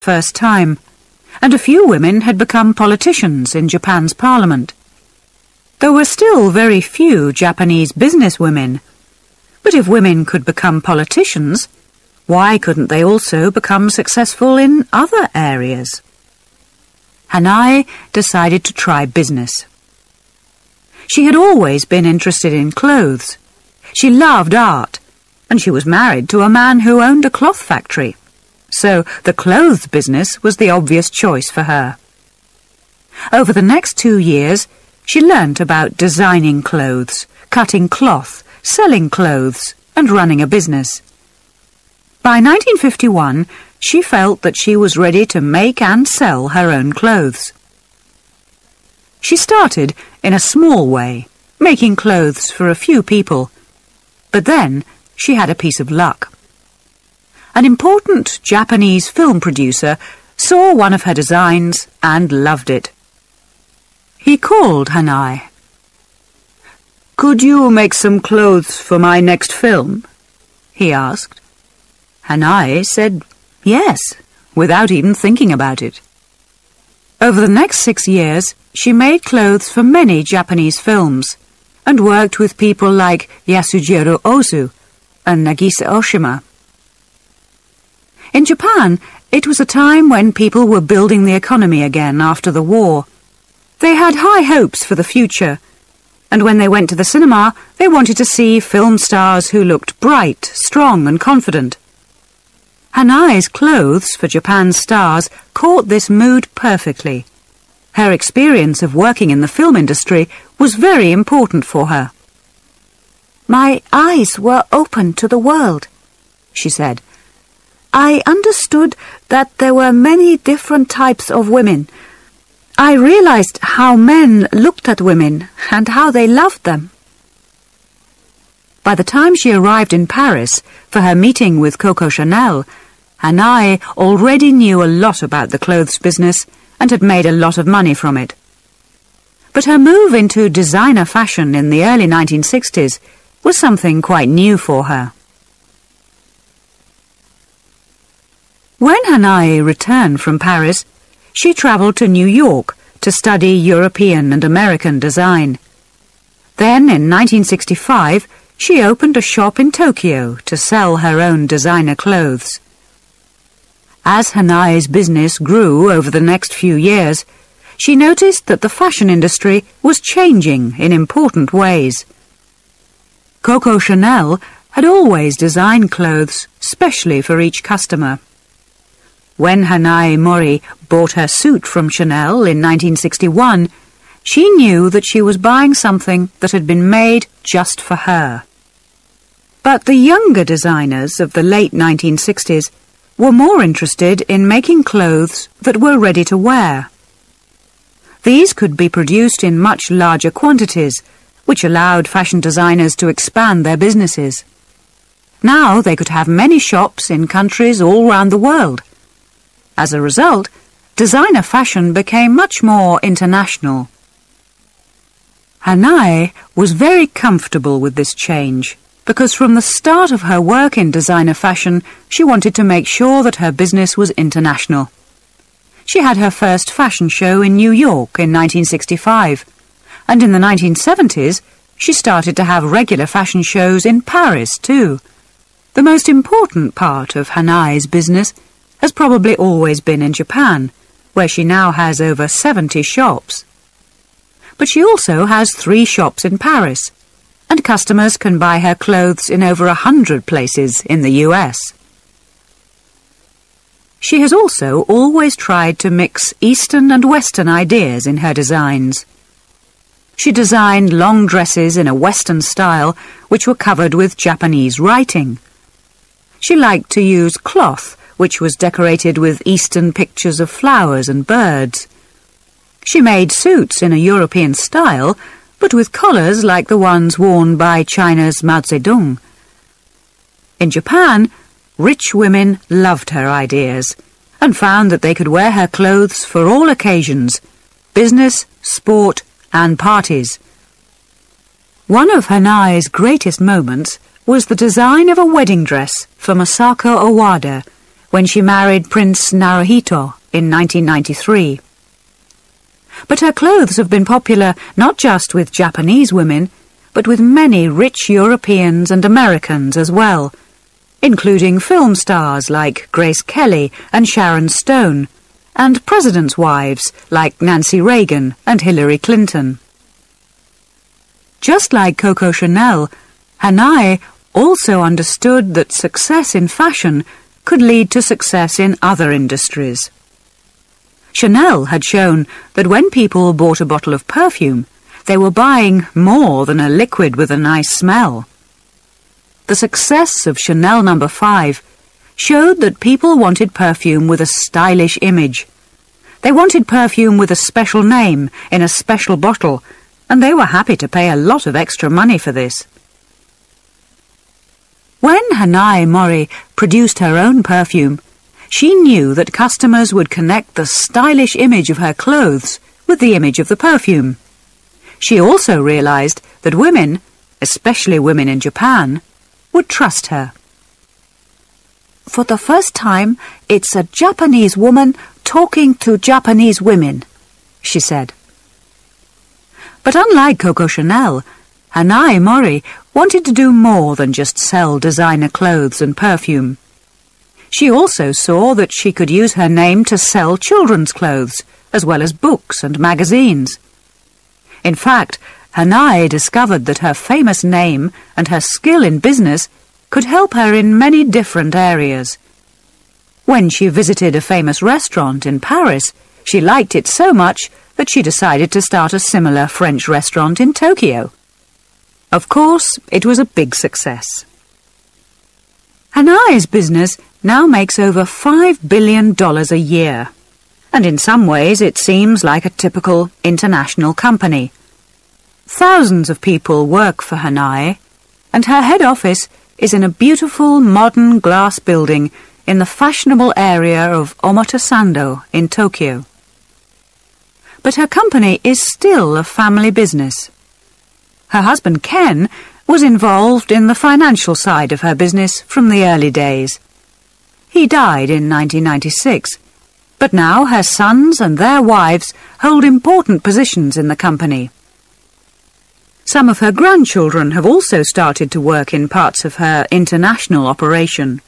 first time, and a few women had become politicians in Japan's parliament. There were still very few Japanese businesswomen, but if women could become politicians, why couldn't they also become successful in other areas? Hanae decided to try business. She had always been interested in clothes. She loved art, and she was married to a man who owned a cloth factory. So the clothes business was the obvious choice for her. Over the next 2 years, she learnt about designing clothes, cutting cloth, selling clothes, and running a business. By 1951, she felt that she was ready to make and sell her own clothes. She started in a small way, making clothes for a few people, but then she had a piece of luck. An important Japanese film producer saw one of her designs and loved it. He called Hanae. "Could you make some clothes for my next film?" he asked. Hanae said yes, without even thinking about it. Over the next 6 years, she made clothes for many Japanese films and worked with people like Yasujiro Ozu and Nagisa Oshima. In Japan, it was a time when people were building the economy again after the war. They had high hopes for the future, and when they went to the cinema, they wanted to see film stars who looked bright, strong and confident. Hanae's clothes for Japan's stars caught this mood perfectly. Her experience of working in the film industry was very important for her. "My eyes were open to the world," she said. "I understood that there were many different types of women. I realized how men looked at women and how they loved them." By the time she arrived in Paris for her meeting with Coco Chanel, Hanae already knew a lot about the clothes business and had made a lot of money from it. But her move into designer fashion in the early 1960s was something quite new for her. When Hanae returned from Paris, she travelled to New York to study European and American design. Then, in 1965, she opened a shop in Tokyo to sell her own designer clothes. As Hanae's business grew over the next few years, she noticed that the fashion industry was changing in important ways. Coco Chanel had always designed clothes specially for each customer. When Hanae Mori bought her suit from Chanel in 1961, she knew that she was buying something that had been made just for her. But the younger designers of the late 1960s were more interested in making clothes that were ready to wear. These could be produced in much larger quantities, which allowed fashion designers to expand their businesses. Now they could have many shops in countries all around the world. As a result, designer fashion became much more international. Hanae was very comfortable with this change, because from the start of her work in designer fashion, she wanted to make sure that her business was international. She had her first fashion show in New York in 1965, and in the 1970s, she started to have regular fashion shows in Paris too. The most important part of Hanae's business has probably always been in Japan, where she now has over 70 shops. But she also has 3 shops in Paris, and customers can buy her clothes in over 100 places in the US. She has also always tried to mix Eastern and Western ideas in her designs. She designed long dresses in a Western style, which were covered with Japanese writing. She liked to use cloth, which was decorated with Eastern pictures of flowers and birds. She made suits in a European style, but with collars like the ones worn by China's Mao Zedong. In Japan, rich women loved her ideas and found that they could wear her clothes for all occasions, business, sport, and parties. One of Hanae's greatest moments was the design of a wedding dress for Masako Owada, when she married Prince Naruhito in 1993. But her clothes have been popular not just with Japanese women, but with many rich Europeans and Americans as well, including film stars like Grace Kelly and Sharon Stone, and presidents' wives like Nancy Reagan and Hillary Clinton. Just like Coco Chanel, Hanae also understood that success in fashion could lead to success in other industries. Chanel had shown that when people bought a bottle of perfume, they were buying more than a liquid with a nice smell. The success of Chanel No. 5 showed that people wanted perfume with a stylish image. They wanted perfume with a special name in a special bottle, and they were happy to pay a lot of extra money for this. When Hanae Mori produced her own perfume, she knew that customers would connect the stylish image of her clothes with the image of the perfume. She also realized that women, especially women in Japan, would trust her. For the first time, it's a Japanese woman talking to Japanese women, she said. But unlike Coco Chanel, Hanae Mori wanted to do more than just sell designer clothes and perfume. She also saw that she could use her name to sell children's clothes, as well as books and magazines. In fact, Hanae discovered that her famous name and her skill in business could help her in many different areas. When she visited a famous restaurant in Paris, she liked it so much that she decided to start a similar French restaurant in Tokyo. Of course, it was a big success. Hanae's business now makes over $5 billion a year, and in some ways it seems like a typical international company. Thousands of people work for Hanae, and her head office is in a beautiful modern glass building in the fashionable area of Omotesando in Tokyo. But her company is still a family business. Her husband Ken was involved in the financial side of her business from the early days. He died in 1996, but now her sons and their wives hold important positions in the company. Some of her grandchildren have also started to work in parts of her international operation.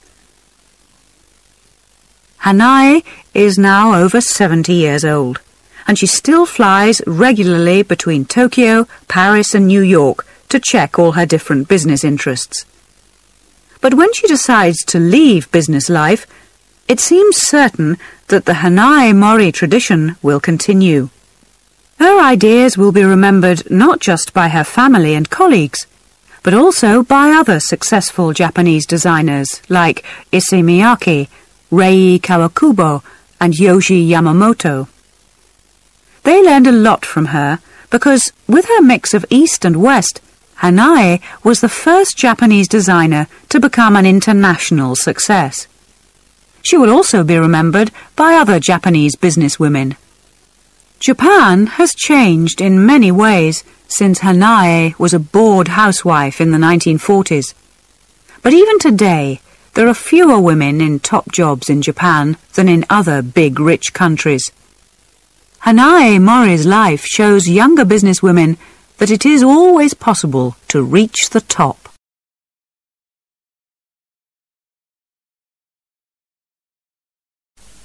Hanae is now over 70 years old, and she still flies regularly between Tokyo, Paris and New York to check all her different business interests. But when she decides to leave business life, it seems certain that the Hanae Mori tradition will continue. Her ideas will be remembered not just by her family and colleagues, but also by other successful Japanese designers like Issey Miyake, Rei Kawakubo and Yohji Yamamoto. They learned a lot from her because, with her mix of East and West, Hanae was the first Japanese designer to become an international success. She will also be remembered by other Japanese businesswomen. Japan has changed in many ways since Hanae was a bored housewife in the 1940s. But even today, there are fewer women in top jobs in Japan than in other big rich countries. Hanae Mori's life shows younger businesswomen that it is always possible to reach the top.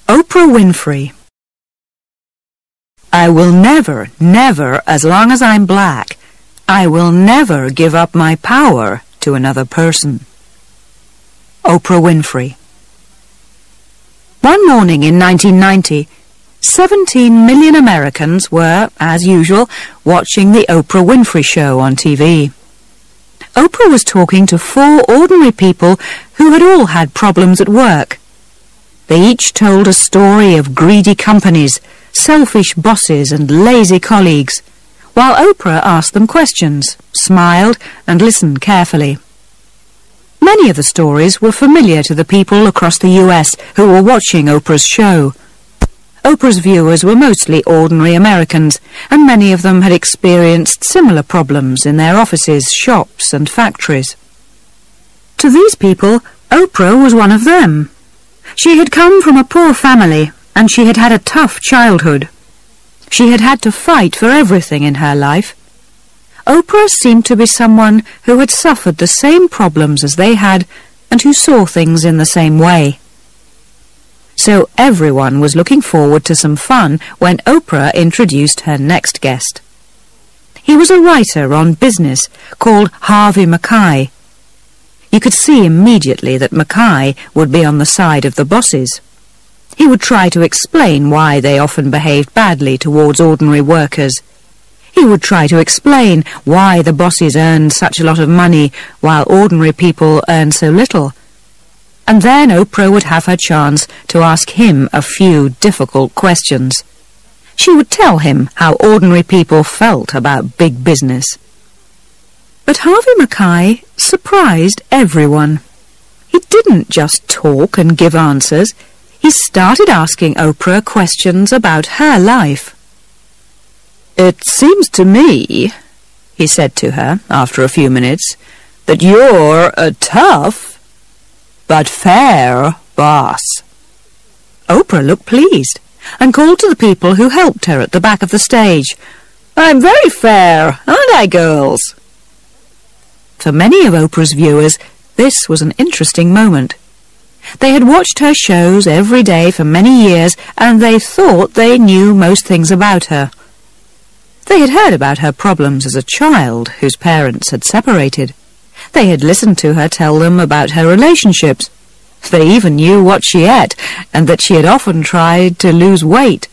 Oprah Winfrey. I will never, never, as long as I'm black, I will never give up my power to another person. Oprah Winfrey. One morning in 1990, 17 million Americans were, as usual, watching the Oprah Winfrey Show on TV. Oprah was talking to 4 ordinary people who had all had problems at work. They each told a story of greedy companies, selfish bosses and lazy colleagues, while Oprah asked them questions, smiled and listened carefully. Many of the stories were familiar to the people across the US who were watching Oprah's show. Oprah's viewers were mostly ordinary Americans, and many of them had experienced similar problems in their offices, shops and factories. To these people, Oprah was one of them. She had come from a poor family, and she had had a tough childhood. She had had to fight for everything in her life. Oprah seemed to be someone who had suffered the same problems as they had, and who saw things in the same way. So everyone was looking forward to some fun when Oprah introduced her next guest. He was a writer on business called Harvey Mackay. You could see immediately that Mackay would be on the side of the bosses. He would try to explain why they often behaved badly towards ordinary workers. He would try to explain why the bosses earned such a lot of money while ordinary people earned so little. And then Oprah would have her chance to ask him a few difficult questions. She would tell him how ordinary people felt about big business. But Harvey Mackay surprised everyone. He didn't just talk and give answers. He started asking Oprah questions about her life. "It seems to me," he said to her after a few minutes, "that you're a tough but fair boss." Oprah looked pleased and called to the people who helped her at the back of the stage. "I'm very fair, aren't I, girls?" For many of Oprah's viewers, this was an interesting moment. They had watched her shows every day for many years, and they thought they knew most things about her. They had heard about her problems as a child whose parents had separated. They had listened to her tell them about her relationships. They even knew what she ate, and that she had often tried to lose weight.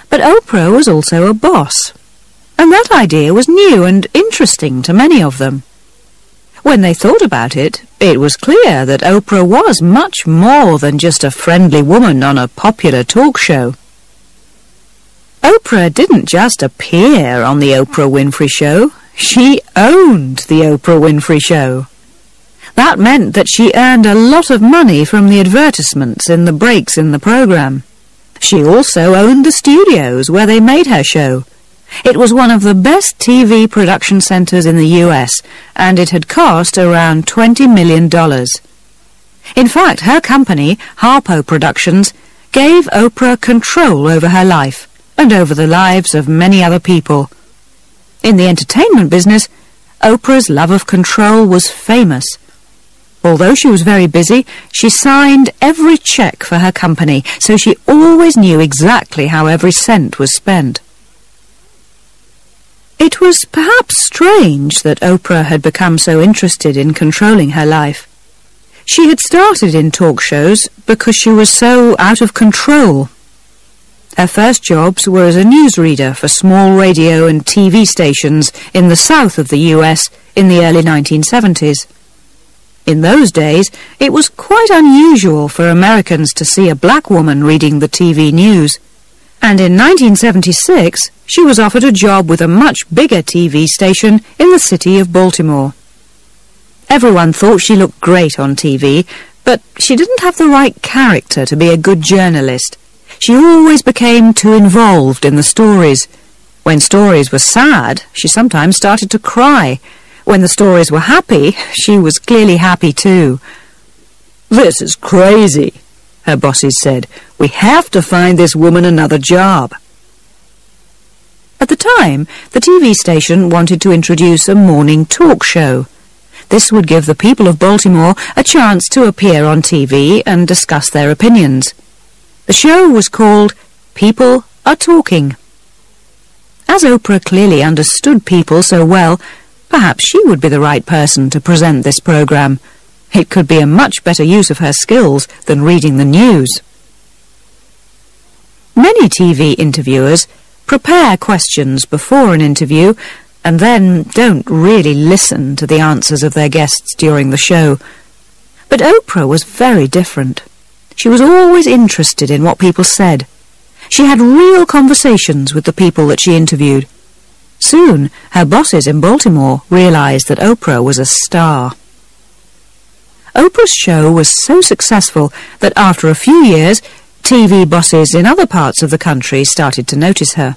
But Oprah was also a boss, and that idea was new and interesting to many of them. When they thought about it, it was clear that Oprah was much more than just a friendly woman on a popular talk show. Oprah didn't just appear on the Oprah Winfrey Show. She owned the Oprah Winfrey Show. That meant that she earned a lot of money from the advertisements in the breaks in the program. She also owned the studios where they made her show. It was one of the best TV production centers in the US, and it had cost around $20 million. In fact, her company, Harpo Productions, gave Oprah control over her life and over the lives of many other people. In the entertainment business, Oprah's love of control was famous. Although she was very busy, she signed every check for her company, so she always knew exactly how every cent was spent. It was perhaps strange that Oprah had become so interested in controlling her life. She had started in talk shows because she was so out of control. Her first jobs were as a newsreader for small radio and TV stations in the south of the US in the early 1970s. In those days, it was quite unusual for Americans to see a black woman reading the TV news. And in 1976, she was offered a job with a much bigger TV station in the city of Baltimore. Everyone thought she looked great on TV, but she didn't have the right character to be a good journalist. She always became too involved in the stories. When stories were sad, she sometimes started to cry. When the stories were happy, she was clearly happy too. "This is crazy," her bosses said. "We have to find this woman another job." At the time, the TV station wanted to introduce a morning talk show. This would give the people of Baltimore a chance to appear on TV and discuss their opinions. The show was called People Are Talking. As Oprah clearly understood people so well, perhaps she would be the right person to present this program. It could be a much better use of her skills than reading the news. Many TV interviewers prepare questions before an interview and then don't really listen to the answers of their guests during the show. But Oprah was very different. She was always interested in what people said. She had real conversations with the people that she interviewed. Soon, her bosses in Baltimore realized that Oprah was a star. Oprah's show was so successful that after a few years, TV bosses in other parts of the country started to notice her.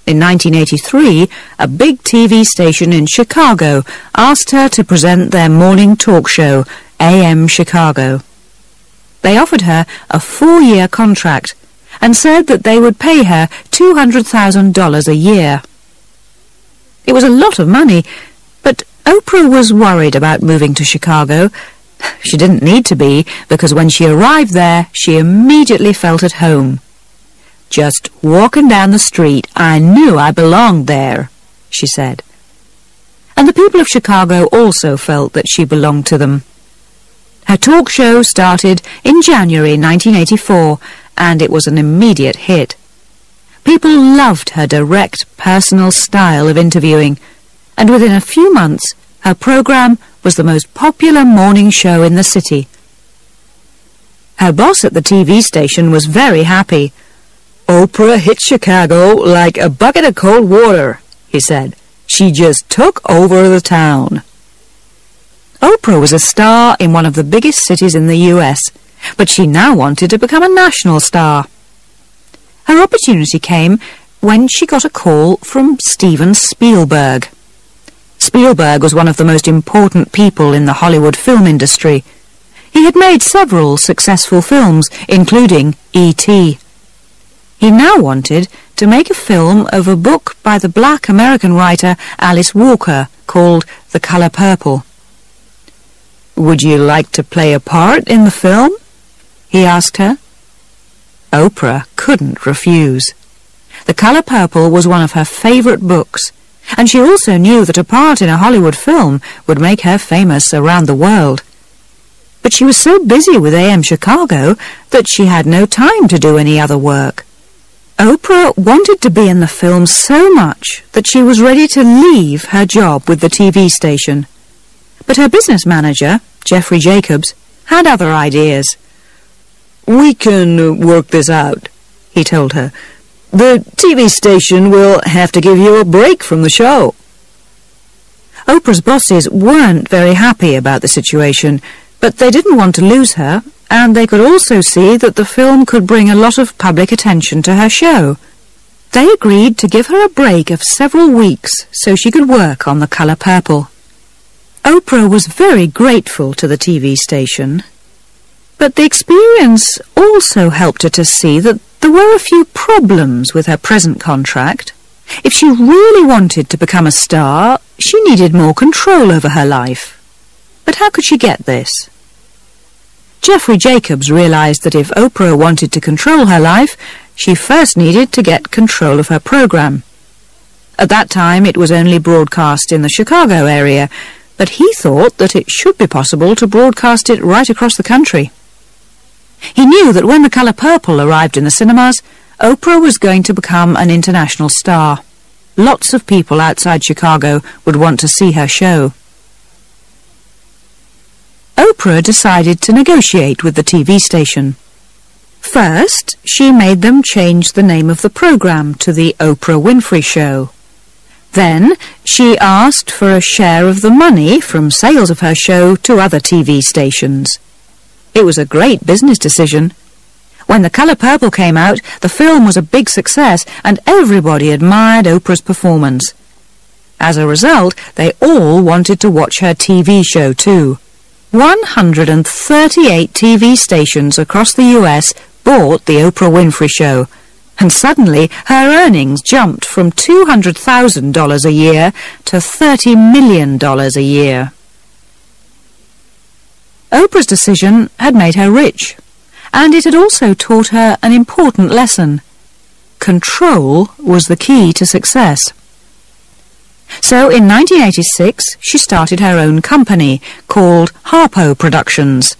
In 1983, a big TV station in Chicago asked her to present their morning talk show, AM Chicago. They offered her a 4-year contract and said that they would pay her $200,000 a year. It was a lot of money, but Oprah was worried about moving to Chicago. She didn't need to be, because when she arrived there, she immediately felt at home. "Just walking down the street, I knew I belonged there," she said. And the people of Chicago also felt that she belonged to them. Her talk show started in January 1984, and it was an immediate hit. People loved her direct, personal style of interviewing, and within a few months, her program was the most popular morning show in the city. Her boss at the TV station was very happy. "Oprah hit Chicago like a bucket of cold water," he said. "She just took over the town." Oprah was a star in one of the biggest cities in the US, but she now wanted to become a national star. Her opportunity came when she got a call from Steven Spielberg. Spielberg was one of the most important people in the Hollywood film industry. He had made several successful films, including E.T. He now wanted to make a film of a book by the black American writer Alice Walker called The Color Purple. "Would you like to play a part in the film?" he asked her. Oprah couldn't refuse. The Color Purple was one of her favorite books, and she also knew that a part in a Hollywood film would make her famous around the world. But she was so busy with AM Chicago that she had no time to do any other work. Oprah wanted to be in the film so much that she was ready to leave her job with the TV station. But her business manager, Jeffrey Jacobs, had other ideas. "We can work this out," he told her. "The TV station will have to give you a break from the show." Oprah's bosses weren't very happy about the situation, but they didn't want to lose her, and they could also see that the film could bring a lot of public attention to her show. They agreed to give her a break of several weeks so she could work on The Color Purple. Oprah was very grateful to the TV station, but the experience also helped her to see that there were a few problems with her present contract. If she really wanted to become a star, she needed more control over her life. But how could she get this? Jeffrey Jacobs realized that if Oprah wanted to control her life, she first needed to get control of her program. At that time, it was only broadcast in the Chicago area, but he thought that it should be possible to broadcast it right across the country. He knew that when The Color Purple arrived in the cinemas, Oprah was going to become an international star. Lots of people outside Chicago would want to see her show. Oprah decided to negotiate with the TV station. First, she made them change the name of the program to The Oprah Winfrey Show. Then, she asked for a share of the money from sales of her show to other TV stations. It was a great business decision. When The Color Purple came out, the film was a big success and everybody admired Oprah's performance. As a result, they all wanted to watch her TV show too. 138 TV stations across the US bought The Oprah Winfrey Show, and suddenly her earnings jumped from $200,000 a year to $30 million a year. Oprah's decision had made her rich, and it had also taught her an important lesson. Control was the key to success. So in 1986, she started her own company called Harpo Productions.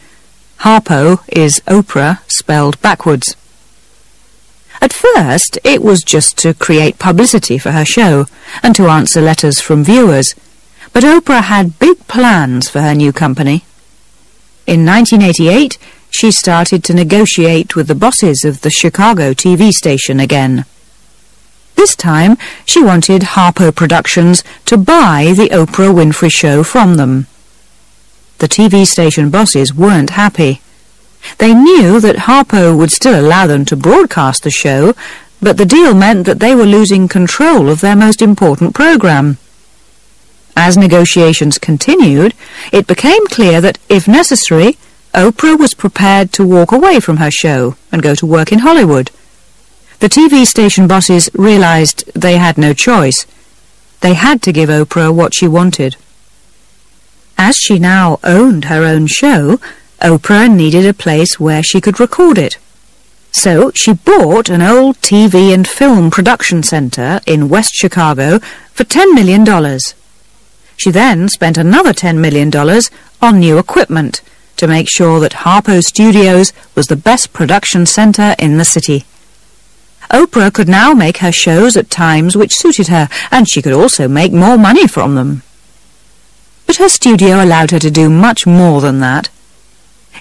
Harpo is Oprah spelled backwards. At first, it was just to create publicity for her show and to answer letters from viewers, but Oprah had big plans for her new company. In 1988, she started to negotiate with the bosses of the Chicago TV station again. This time, she wanted Harpo Productions to buy the Oprah Winfrey Show from them. The TV station bosses weren't happy. They knew that Harpo would still allow them to broadcast the show, but the deal meant that they were losing control of their most important program. As negotiations continued, it became clear that, if necessary, Oprah was prepared to walk away from her show and go to work in Hollywood. The TV station bosses realized they had no choice. They had to give Oprah what she wanted. As she now owned her own show, Oprah needed a place where she could record it. So she bought an old TV and film production center in West Chicago for $10 million. She then spent another $10 million on new equipment to make sure that Harpo Studios was the best production center in the city. Oprah could now make her shows at times which suited her, and she could also make more money from them. But her studio allowed her to do much more than that.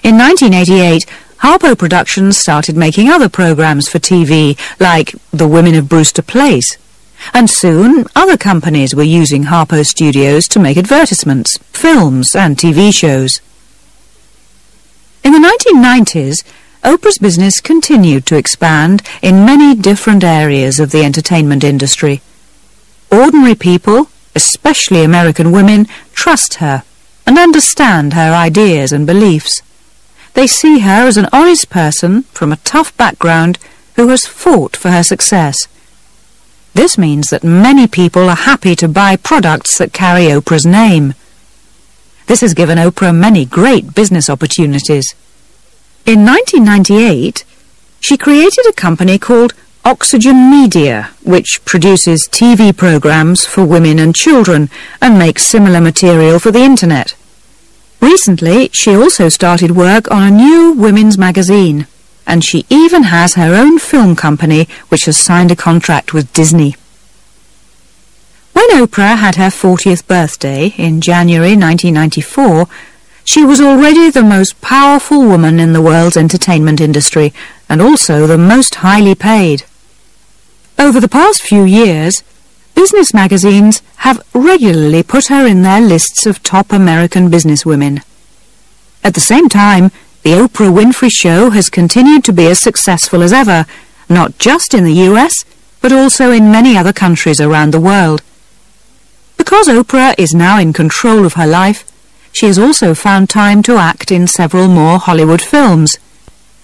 In 1988, Harpo Productions started making other programs for TV, like The Women of Brewster Place. And soon, other companies were using Harpo Studios to make advertisements, films, and TV shows. In the 1990s, Oprah's business continued to expand in many different areas of the entertainment industry. Ordinary people, especially American women, trust her and understand her ideas and beliefs. They see her as an honest person from a tough background who has fought for her success. This means that many people are happy to buy products that carry Oprah's name. This has given Oprah many great business opportunities. In 1998, she created a company called Oxygen Media, which produces TV programs for women and children and makes similar material for the internet. Recently, she also started work on a new women's magazine, and she even has her own film company which has signed a contract with Disney. When Oprah had her 40th birthday in January 1994, she was already the most powerful woman in the world's entertainment industry, and also the most highly paid. Over the past few years, business magazines have regularly put her in their lists of top American businesswomen. At the same time, the Oprah Winfrey Show has continued to be as successful as ever, not just in the US, but also in many other countries around the world. Because Oprah is now in control of her life, she has also found time to act in several more Hollywood films.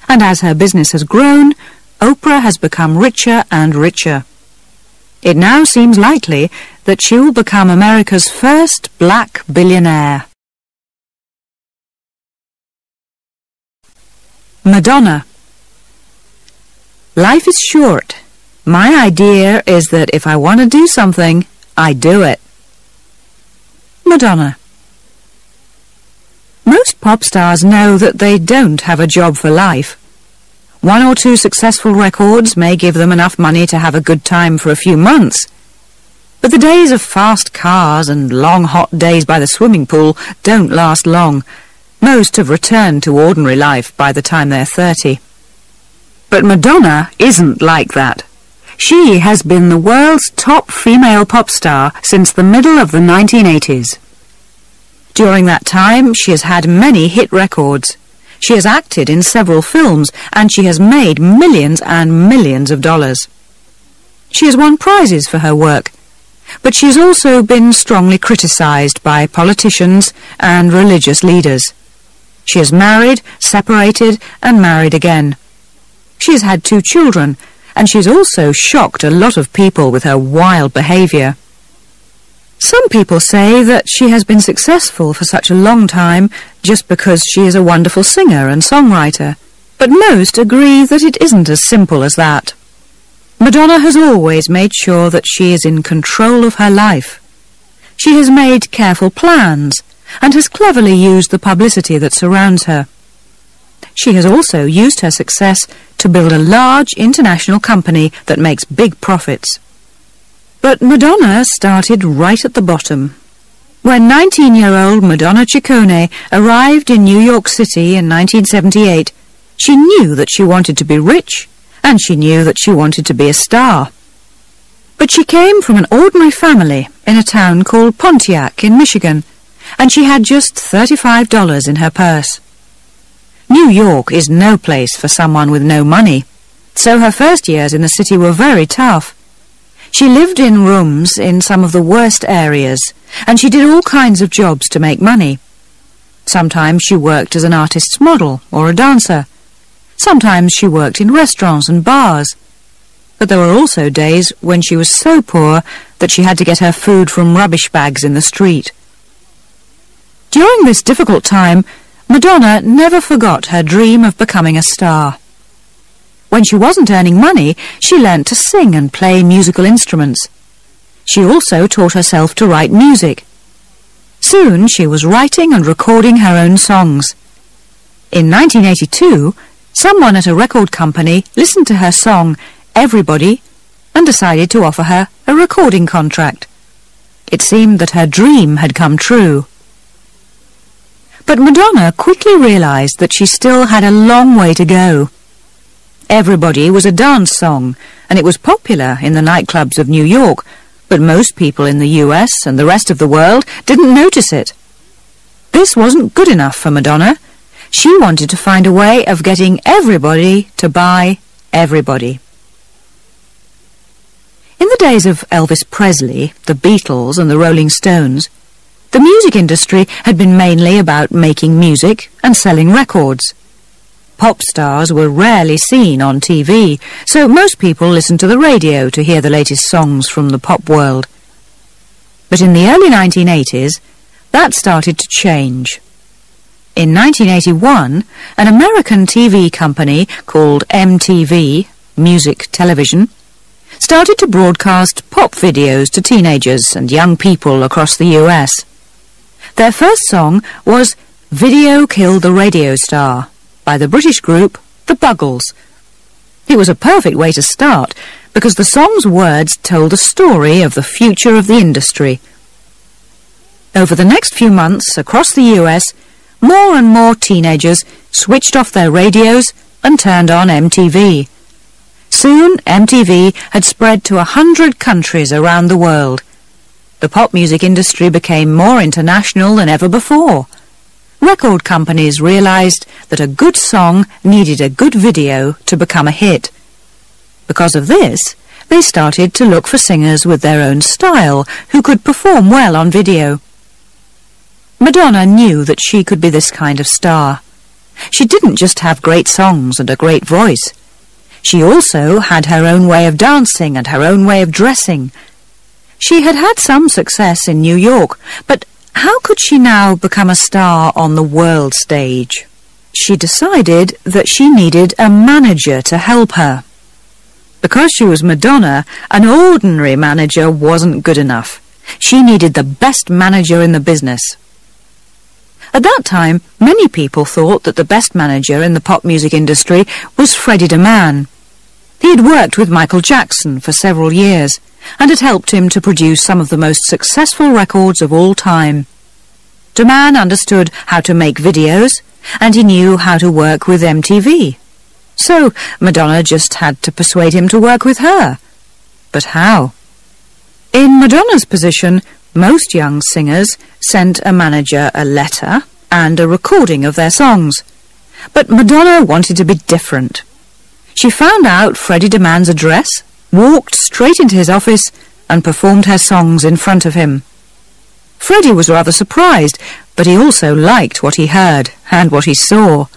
And as her business has grown, Oprah has become richer and richer. It now seems likely that she will become America's first black billionaire. Madonna. Life is short. My idea is that if I want to do something, I do it. Madonna. Most pop stars know that they don't have a job for life. 1 or 2 successful records may give them enough money to have a good time for a few months. But the days of fast cars and long hot days by the swimming pool don't last long. Most have returned to ordinary life by the time they're 30. But Madonna isn't like that. She has been the world's top female pop star since the middle of the 1980s. During that time, she has had many hit records. She has acted in several films, and she has made millions and millions of dollars. She has won prizes for her work, but she has also been strongly criticized by politicians and religious leaders. She has married, separated, and married again. She has had 2 children, and she has also shocked a lot of people with her wild behavior. Some people say that she has been successful for such a long time just because she is a wonderful singer and songwriter, but most agree that it isn't as simple as that. Madonna has always made sure that she is in control of her life. She has made careful plans and has cleverly used the publicity that surrounds her. She has also used her success to build a large international company that makes big profits. But Madonna started right at the bottom. When 19-year-old Madonna Ciccone arrived in New York City in 1978, she knew that she wanted to be rich, and she knew that she wanted to be a star. But she came from an ordinary family in a town called Pontiac in Michigan, and she had just $35 in her purse. New York is no place for someone with no money, so her first years in the city were very tough. She lived in rooms in some of the worst areas, and she did all kinds of jobs to make money. Sometimes she worked as an artist's model or a dancer. Sometimes she worked in restaurants and bars. But there were also days when she was so poor that she had to get her food from rubbish bags in the street. During this difficult time, Madonna never forgot her dream of becoming a star. When she wasn't earning money, she learnt to sing and play musical instruments. She also taught herself to write music. Soon she was writing and recording her own songs. In 1982, someone at a record company listened to her song, Everybody, and decided to offer her a recording contract. It seemed that her dream had come true. But Madonna quickly realized that she still had a long way to go. Everybody was a dance song, and it was popular in the nightclubs of New York, but most people in the US and the rest of the world didn't notice it. This wasn't good enough for Madonna. She wanted to find a way of getting everybody to buy Everybody. In the days of Elvis Presley, the Beatles and the Rolling Stones, the music industry had been mainly about making music and selling records. Pop stars were rarely seen on TV, so most people listened to the radio to hear the latest songs from the pop world. But in the early 1980s, that started to change. In 1981, an American TV company called MTV, Music Television, started to broadcast pop videos to teenagers and young people across the US. Their first song was Video Killed the Radio Star by the British group The Buggles. It was a perfect way to start because the song's words told the story of the future of the industry. Over the next few months across the US, more and more teenagers switched off their radios and turned on MTV. Soon, MTV had spread to 100 countries around the world. The pop music industry became more international than ever before. Record companies realized that a good song needed a good video to become a hit. Because of this, they started to look for singers with their own style who could perform well on video. Madonna knew that she could be this kind of star. She didn't just have great songs and a great voice. She also had her own way of dancing and her own way of dressing. She had had some success in New York, but how could she now become a star on the world stage? She decided that she needed a manager to help her. Because she was Madonna, an ordinary manager wasn't good enough. She needed the best manager in the business. At that time, many people thought that the best manager in the pop music industry was Freddie DeMann. He had worked with Michael Jackson for several years and had helped him to produce some of the most successful records of all time. DeMann understood how to make videos, and he knew how to work with MTV. So Madonna just had to persuade him to work with her. But how? In Madonna's position, most young singers sent a manager a letter and a recording of their songs. But Madonna wanted to be different. She found out Freddie DeMann's address, walked straight into his office, and performed her songs in front of him. Freddie was rather surprised, but he also liked what he heard and what he saw.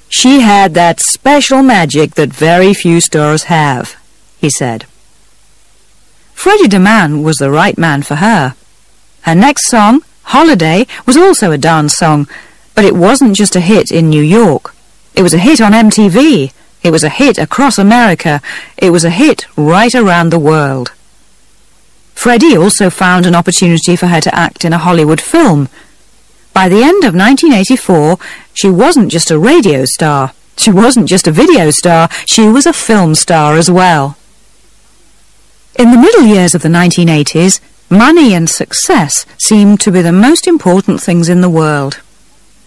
She had that special magic that very few stars have, he said. Freddie DeMann was the right man for her. Her next song, Holiday, was also a dance song, but it wasn't just a hit in New York. It was a hit on MTV. It was a hit across America. It was a hit right around the world. Freddie also found an opportunity for her to act in a Hollywood film. By the end of 1984, she wasn't just a radio star. She wasn't just a video star. She was a film star as well. In the middle years of the 1980s, money and success seemed to be the most important things in the world.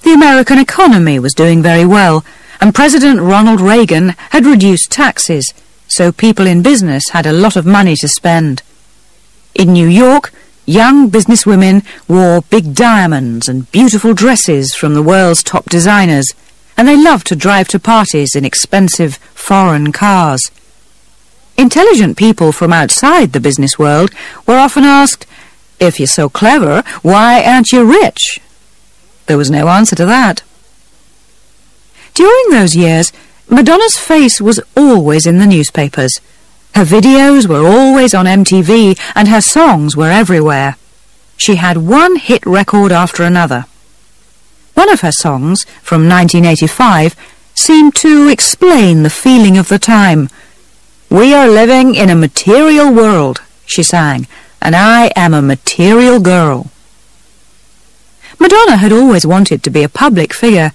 The American economy was doing very well, and President Ronald Reagan had reduced taxes, so people in business had a lot of money to spend. In New York, young businesswomen wore big diamonds and beautiful dresses from the world's top designers, and they loved to drive to parties in expensive foreign cars. Intelligent people from outside the business world were often asked, "If you're so clever, why aren't you rich?" There was no answer to that. During those years, Madonna's face was always in the newspapers. Her videos were always on MTV, and her songs were everywhere. She had one hit record after another. One of her songs, from 1985, seemed to explain the feeling of the time. "We are living in a material world," she sang, "and I am a material girl." Madonna had always wanted to be a public figure,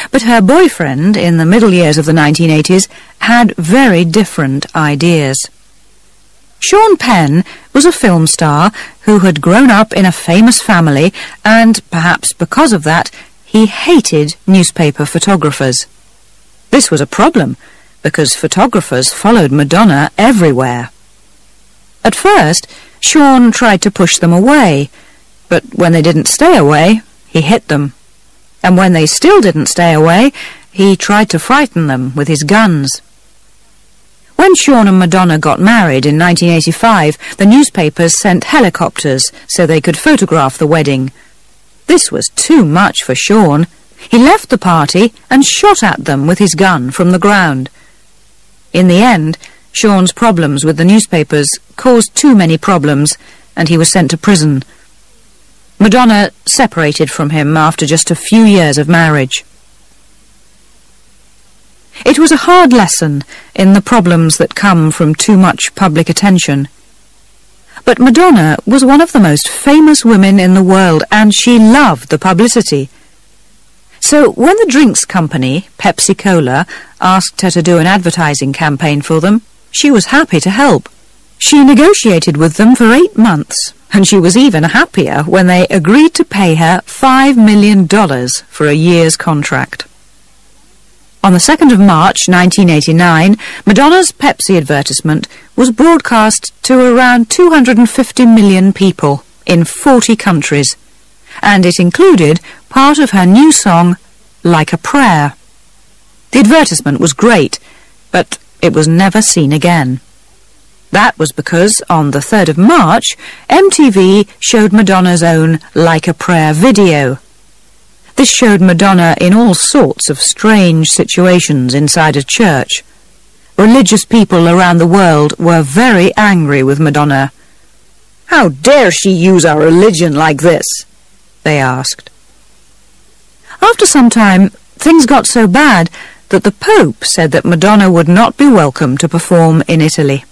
but her boyfriend, in the middle years of the 1980s, had very different ideas. Sean Penn was a film star who had grown up in a famous family, and perhaps because of that, he hated newspaper photographers. This was a problem, because photographers followed Madonna everywhere. At first, Sean tried to push them away, but when they didn't stay away, he hit them. And when they still didn't stay away, he tried to frighten them with his guns. When Sean and Madonna got married in 1985, the newspapers sent helicopters so they could photograph the wedding. This was too much for Sean. He left the party and shot at them with his gun from the ground. In the end, Sean's problems with the newspapers caused too many problems, and he was sent to prison. Madonna separated from him after just a few years of marriage. It was a hard lesson in the problems that come from too much public attention. But Madonna was one of the most famous women in the world, and she loved the publicity. So when the drinks company, Pepsi Cola, asked her to do an advertising campaign for them, she was happy to help. She negotiated with them for 8 months, and she was even happier when they agreed to pay her $5 million for a year's contract. On the 2nd of March 1989, Madonna's Pepsi advertisement was broadcast to around 250 million people in 40 countries, and it included part of her new song, Like a Prayer. The advertisement was great, but it was never seen again. That was because on the 3rd of March, MTV showed Madonna's own Like a Prayer video. This showed Madonna in all sorts of strange situations inside a church. Religious people around the world were very angry with Madonna. "How dare she use our religion like this?" they asked. After some time, things got so bad that the Pope said that Madonna would not be welcome to perform in Italy.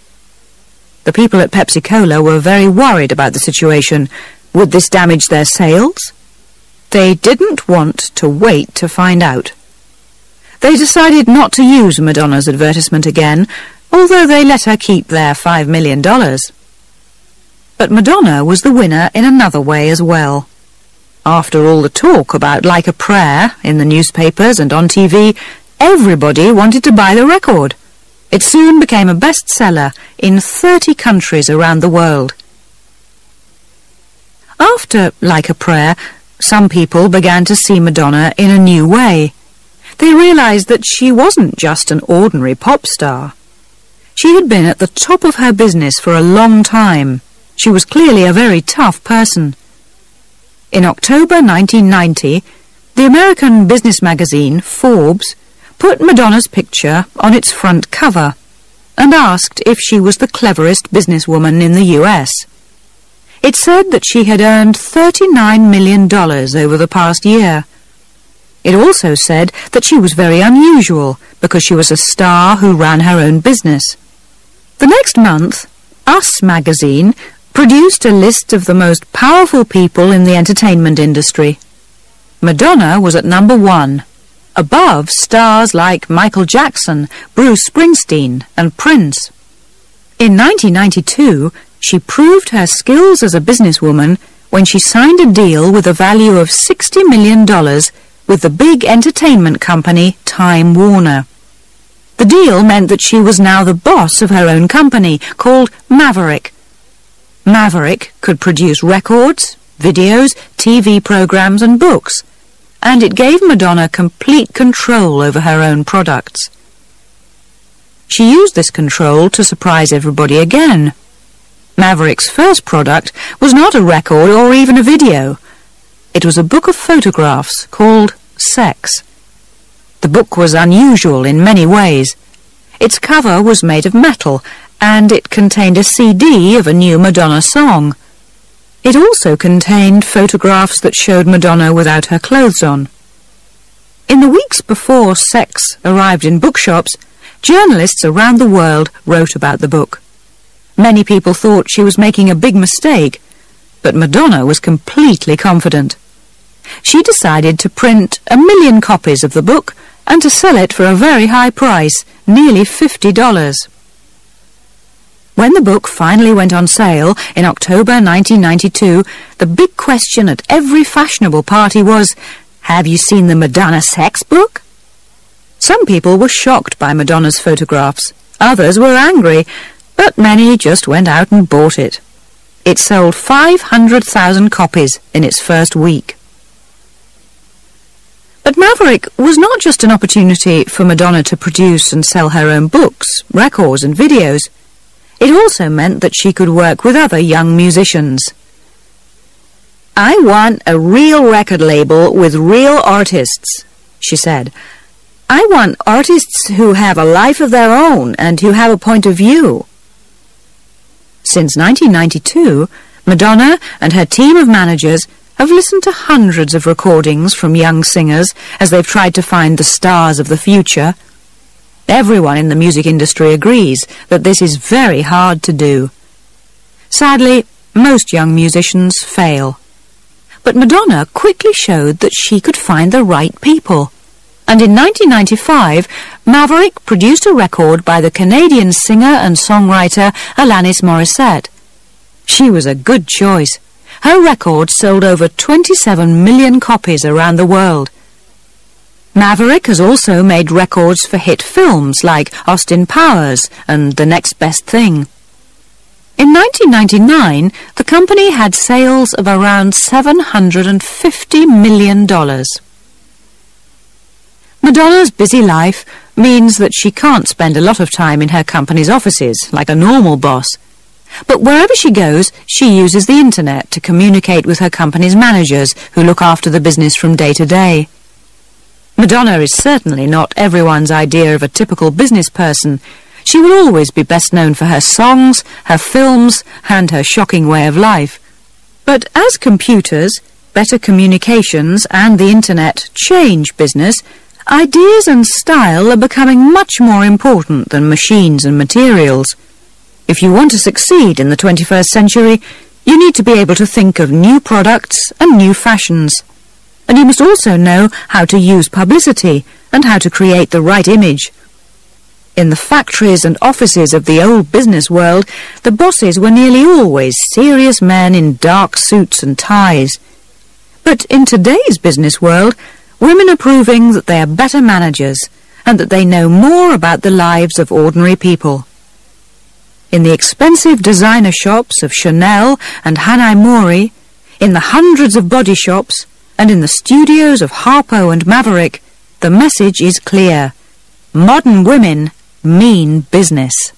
The people at Pepsi Cola were very worried about the situation. Would this damage their sales? They didn't want to wait to find out. They decided not to use Madonna's advertisement again, although they let her keep their $5 million. But Madonna was the winner in another way as well. After all the talk about Like a Prayer in the newspapers and on TV, everybody wanted to buy the record. It soon became a bestseller in 30 countries around the world. After Like a Prayer, some people began to see Madonna in a new way. They realized that she wasn't just an ordinary pop star. She had been at the top of her business for a long time. She was clearly a very tough person. In October 1990, the American business magazine Forbes put Madonna's picture on its front cover and asked if she was the cleverest businesswoman in the US. It said that she had earned $39 million over the past year. It also said that she was very unusual because she was a star who ran her own business. The next month, Us magazine produced a list of the most powerful people in the entertainment industry. Madonna was at number 1, above stars like Michael Jackson, Bruce Springsteen, and Prince. In 1992, she proved her skills as a businesswoman when she signed a deal with a value of $60 million with the big entertainment company Time Warner. The deal meant that she was now the boss of her own company, called Maverick. Maverick could produce records, videos, TV programs and books, and it gave Madonna complete control over her own products. She used this control to surprise everybody again. Maverick's first product was not a record or even a video. It was a book of photographs called Sex. The book was unusual in many ways. Its cover was made of metal, and it contained a CD of a new Madonna song. It also contained photographs that showed Madonna without her clothes on. In the weeks before Sex arrived in bookshops, journalists around the world wrote about the book. Many people thought she was making a big mistake, but Madonna was completely confident. She decided to print 1 million copies of the book and to sell it for a very high price, nearly $50. When the book finally went on sale in October 1992, the big question at every fashionable party was, "Have you seen the Madonna Sex book?" Some people were shocked by Madonna's photographs. Others were angry, but many just went out and bought it. It sold 500,000 copies in its first week. But Maverick was not just an opportunity for Madonna to produce and sell her own books, records and videos. It also meant that she could work with other young musicians. "I want a real record label with real artists," she said. "I want artists who have a life of their own and who have a point of view." Since 1992, Madonna and her team of managers have listened to hundreds of recordings from young singers as they've tried to find the stars of the future. Everyone in the music industry agrees that this is very hard to do. Sadly, most young musicians fail. But Madonna quickly showed that she could find the right people. And in 1995, Maverick produced a record by the Canadian singer and songwriter Alanis Morissette. She was a good choice. Her record sold over 27 million copies around the world. Maverick has also made records for hit films like Austin Powers and The Next Best Thing. In 1999, the company had sales of around $750 million. Madonna's busy life means that she can't spend a lot of time in her company's offices like a normal boss. But wherever she goes, she uses the internet to communicate with her company's managers who look after the business from day to day. Madonna is certainly not everyone's idea of a typical business person. She will always be best known for her songs, her films, and her shocking way of life. But as computers, better communications, and the internet change business, ideas and style are becoming much more important than machines and materials. If you want to succeed in the 21st century, you need to be able to think of new products and new fashions. And you must also know how to use publicity and how to create the right image. In the factories and offices of the old business world, the bosses were nearly always serious men in dark suits and ties. But in today's business world, women are proving that they are better managers and that they know more about the lives of ordinary people. In the expensive designer shops of Chanel and Hannah Mori, in the hundreds of body shops, and in the studios of Harpo and Maverick, the message is clear. Modern women mean business.